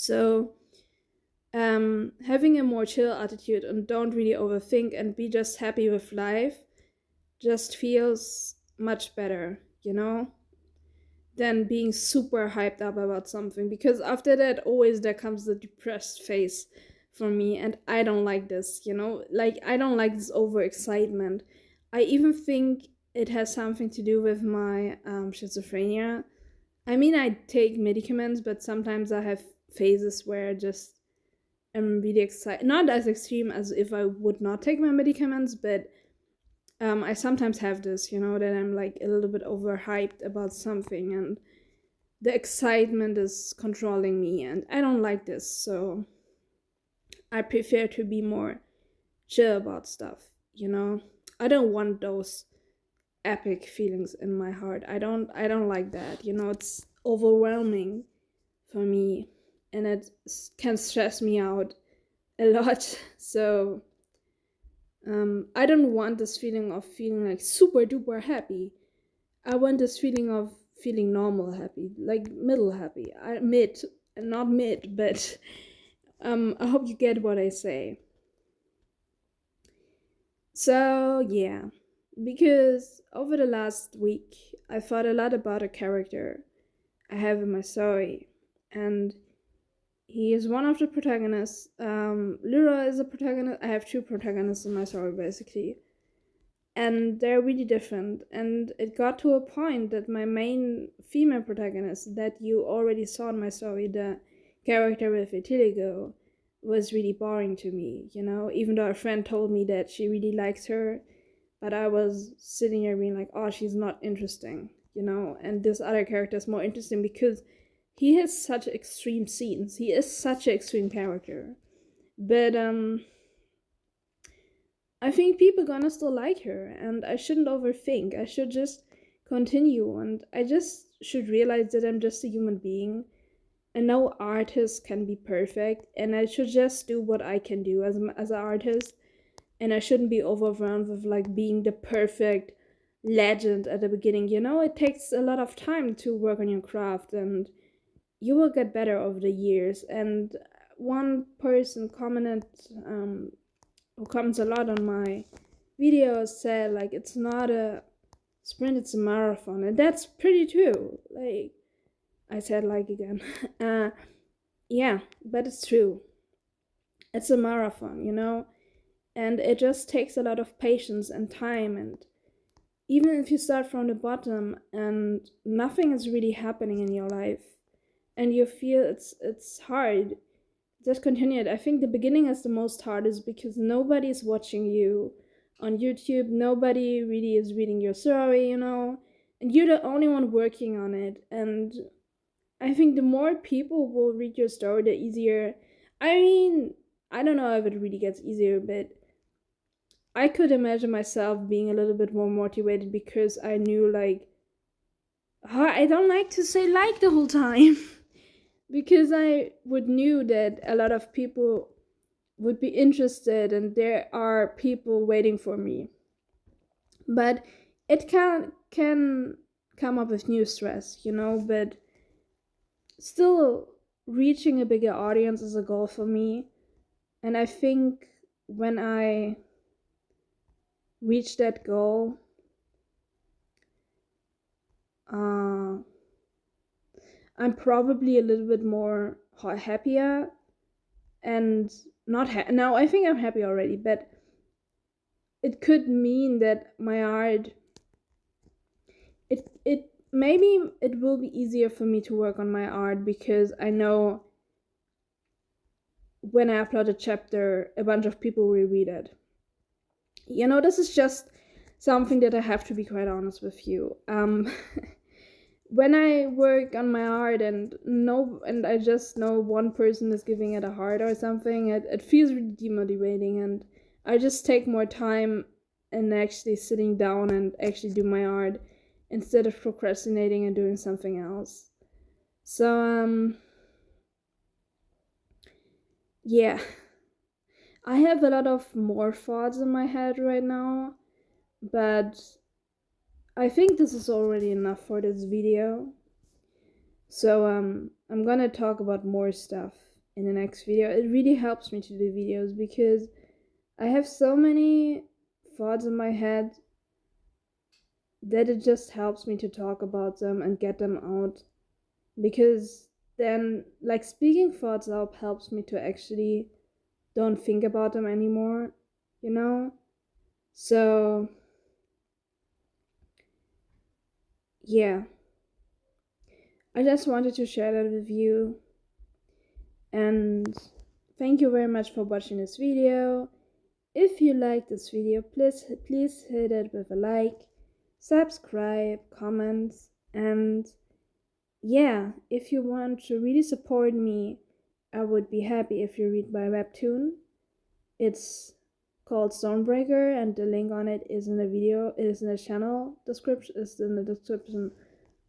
So having a more chill attitude and don't really overthink and be just happy with life just feels much better, than being super hyped up about something. Because after that, always there comes the depressed phase for me, and I don't like this, Like, I don't like this overexcitement. I even think it has something to do with my schizophrenia. I mean, I take medicaments, but sometimes I have phases where I just am really excited. Not as extreme as if I would not take my medicaments, but I sometimes have this, that I'm like a little bit overhyped about something and the excitement is controlling me, and I don't like this. So I prefer to be more chill about stuff, I don't want those epic feelings in my heart. I don't like that, it's overwhelming for me, and it can stress me out a lot. So I don't want this feeling of feeling like super duper happy. I want this feeling of feeling normal happy, like middle happy. Not mid, but I hope you get what I say. So yeah, because over the last week I thought a lot about a character I have in my story, and he is one of the protagonists. Lyra is a protagonist. I have two protagonists in my story, basically. And they're really different. And it got to a point that my main female protagonist, that you already saw in my story, the character with vitiligo, was really boring to me, Even though a friend told me that she really likes her, but I was sitting here being like, oh, she's not interesting, And this other character is more interesting because he has such extreme scenes. He is such an extreme character. But I think people gonna still like her, and I shouldn't overthink. I should just continue, and I just should realize that I'm just a human being, and no artist can be perfect, and I should just do what I can do as an artist, and I shouldn't be overwhelmed with like being the perfect legend at the beginning. It takes a lot of time to work on your craft, and you will get better over the years. And one person commented, who comments a lot on my videos, said like, it's not a sprint, it's a marathon, and that's pretty true. Like, I said like again. Yeah, but it's true. It's a marathon, and it just takes a lot of patience and time. And even if you start from the bottom and nothing is really happening in your life, and you feel it's hard, just continue it. I think the beginning is the most hardest because nobody is watching you on YouTube. Nobody really is reading your story, and you're the only one working on it. And I think the more people will read your story, the easier. I mean, I don't know if it really gets easier, but I could imagine myself being a little bit more motivated because I knew, like, I don't like to say like the whole time. Because I would knew that a lot of people would be interested and there are people waiting for me. But it can come up with new stress, but still reaching a bigger audience is a goal for me. And I think when I reach that goal, I'm probably a little bit more happier, and not now I think I'm happy already, but it could mean that my art, it maybe it will be easier for me to work on my art because I know when I upload a chapter, a bunch of people will read it. This is just something that I have to be quite honest with you. When I work on my art and I just know one person is giving it a heart or something, it feels really demotivating, and I just take more time and actually sitting down and actually do my art instead of procrastinating and doing something else. So yeah, I have a lot of more thoughts in my head right now, but I think this is already enough for this video. So I'm gonna talk about more stuff in the next video. It really helps me to do videos because I have so many thoughts in my head that it just helps me to talk about them and get them out, because then, like, speaking thoughts out helps me to actually don't think about them anymore, you know? So, yeah, I just wanted to share that with you, and thank you very much for watching this video. If you like this video, please hit it with a like, subscribe, comments, and yeah, if you want to really support me, I would be happy if you read my webtoon. It's called Stormbreaker, and the link on it is in the video. It is in the channel description. Is in the description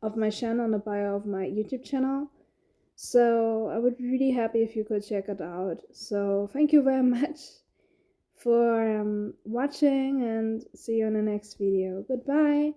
of my channel, on the bio of my YouTube channel. So I would be really happy if you could check it out. So thank you very much for watching, and see you in the next video. Goodbye.